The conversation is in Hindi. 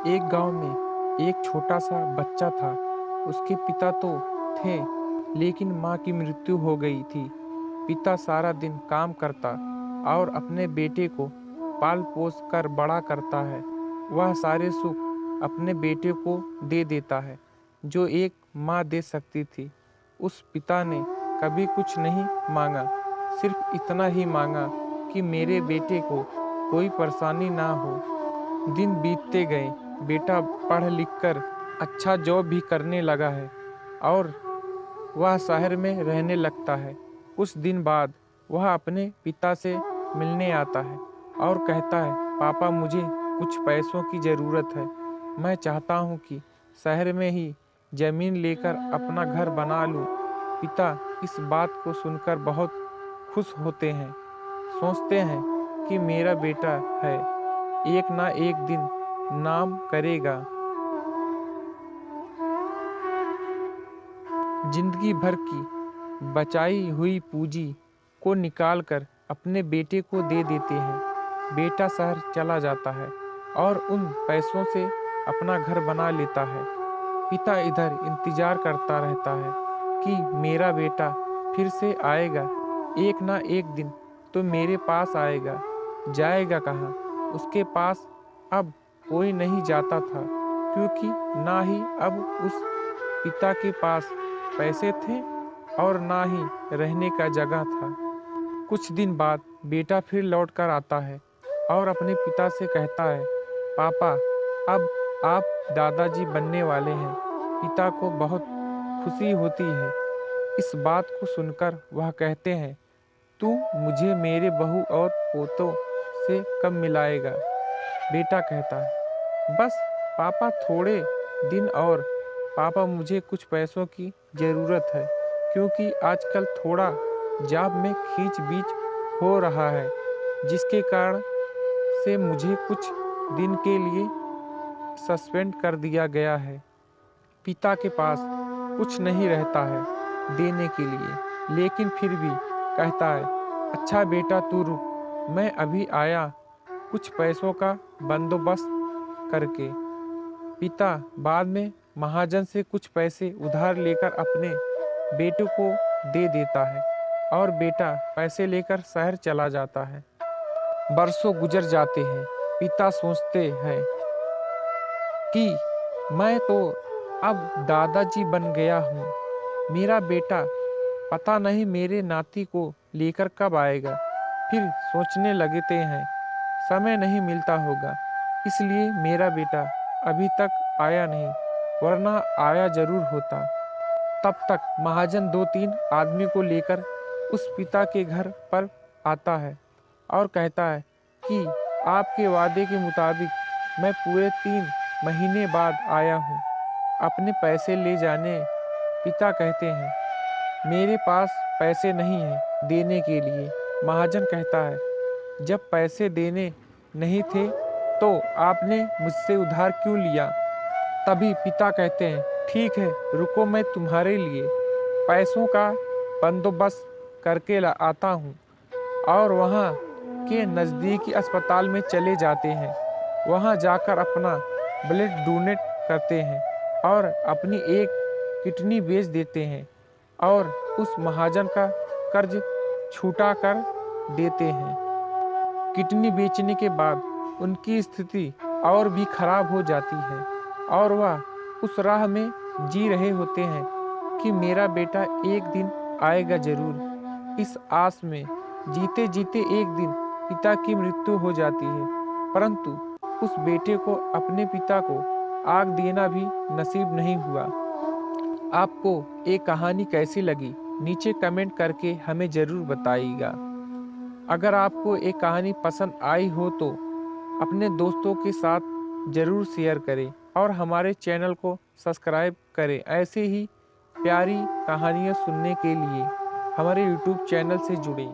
एक गांव में एक छोटा सा बच्चा था। उसके पिता तो थे, लेकिन माँ की मृत्यु हो गई थी। पिता सारा दिन काम करता और अपने बेटे को पाल पोस कर बड़ा करता है। वह सारे सुख अपने बेटे को दे देता है, जो एक माँ दे सकती थी। उस पिता ने कभी कुछ नहीं मांगा, सिर्फ इतना ही मांगा कि मेरे बेटे को कोई परेशानी ना हो। दिन बीतते गए। बेटा पढ़ लिख कर अच्छा जॉब भी करने लगा है और वह शहर में रहने लगता है। कुछ दिन बाद वह अपने पिता से मिलने आता है और कहता है, पापा मुझे कुछ पैसों की ज़रूरत है। मैं चाहता हूँ कि शहर में ही ज़मीन लेकर अपना घर बना लूँ। पिता इस बात को सुनकर बहुत खुश होते हैं। सोचते हैं कि मेरा बेटा है, एक ना एक दिन नाम करेगा। जिंदगी भर की बचाई हुई पूंजी को निकालकर अपने बेटे को दे देते हैं। बेटा शहर चला जाता है और उन पैसों से अपना घर बना लेता है। पिता इधर इंतजार करता रहता है कि मेरा बेटा फिर से आएगा, एक ना एक दिन तो मेरे पास आएगा। जाएगा कहाँ? उसके पास अब कोई नहीं जाता था, क्योंकि ना ही अब उस पिता के पास पैसे थे और ना ही रहने का जगह था। कुछ दिन बाद बेटा फिर लौट कर आता है और अपने पिता से कहता है, पापा अब आप दादाजी बनने वाले हैं। पिता को बहुत खुशी होती है। इस बात को सुनकर वह कहते हैं, तू मुझे मेरे बहू और पोतों से कब मिलाएगा? बेटा कहता है, बस पापा थोड़े दिन और। पापा मुझे कुछ पैसों की ज़रूरत है, क्योंकि आजकल थोड़ा जॉब में खींच बीच हो रहा है, जिसके कारण से मुझे कुछ दिन के लिए सस्पेंड कर दिया गया है। पिता के पास कुछ नहीं रहता है देने के लिए, लेकिन फिर भी कहता है, अच्छा बेटा तू रुक, मैं अभी आया कुछ पैसों का बंदोबस्त करके। पिता बाद में महाजन से कुछ पैसे उधार लेकर अपने बेटे को दे देता है और बेटा पैसे लेकर शहर चला जाता है। बरसों गुजर जाते हैं। पिता सोचते हैं कि मैं तो अब दादाजी बन गया हूँ। मेरा बेटा पता नहीं मेरे नाती को लेकर कब आएगा। फिर सोचने लगते हैं, समय नहीं मिलता होगा, इसलिए मेरा बेटा अभी तक आया नहीं, वरना आया जरूर होता। तब तक महाजन दो तीन आदमी को लेकर उस पिता के घर पर आता है और कहता है कि आपके वादे के मुताबिक मैं पूरे 3 महीने बाद आया हूँ अपने पैसे ले जाने। पिता कहते हैं, मेरे पास पैसे नहीं हैं देने के लिए। महाजन कहता है, जब पैसे देने नहीं थे तो आपने मुझसे उधार क्यों लिया? तभी पिता कहते हैं, ठीक है रुको, मैं तुम्हारे लिए पैसों का बंदोबस्त करके ला आता हूँ। और वहाँ के नज़दीकी अस्पताल में चले जाते हैं। वहाँ जाकर अपना ब्लड डोनेट करते हैं और अपनी एक किडनी बेच देते हैं और उस महाजन का कर्ज छूटा कर देते हैं। किडनी बेचने के बाद उनकी स्थिति और भी खराब हो जाती है और वह उस राह में जी रहे होते हैं कि मेरा बेटा एक दिन आएगा जरूर। इस आस में जीते जीते एक दिन पिता की मृत्यु हो जाती है, परंतु उस बेटे को अपने पिता को आग देना भी नसीब नहीं हुआ। आपको ये कहानी कैसी लगी? नीचे कमेंट करके हमें ज़रूर बताइएगा। अगर आपको ये कहानी पसंद आई हो तो अपने दोस्तों के साथ ज़रूर शेयर करें और हमारे चैनल को सब्सक्राइब करें। ऐसे ही प्यारी कहानियाँ सुनने के लिए हमारे यूट्यूब चैनल से जुड़ें।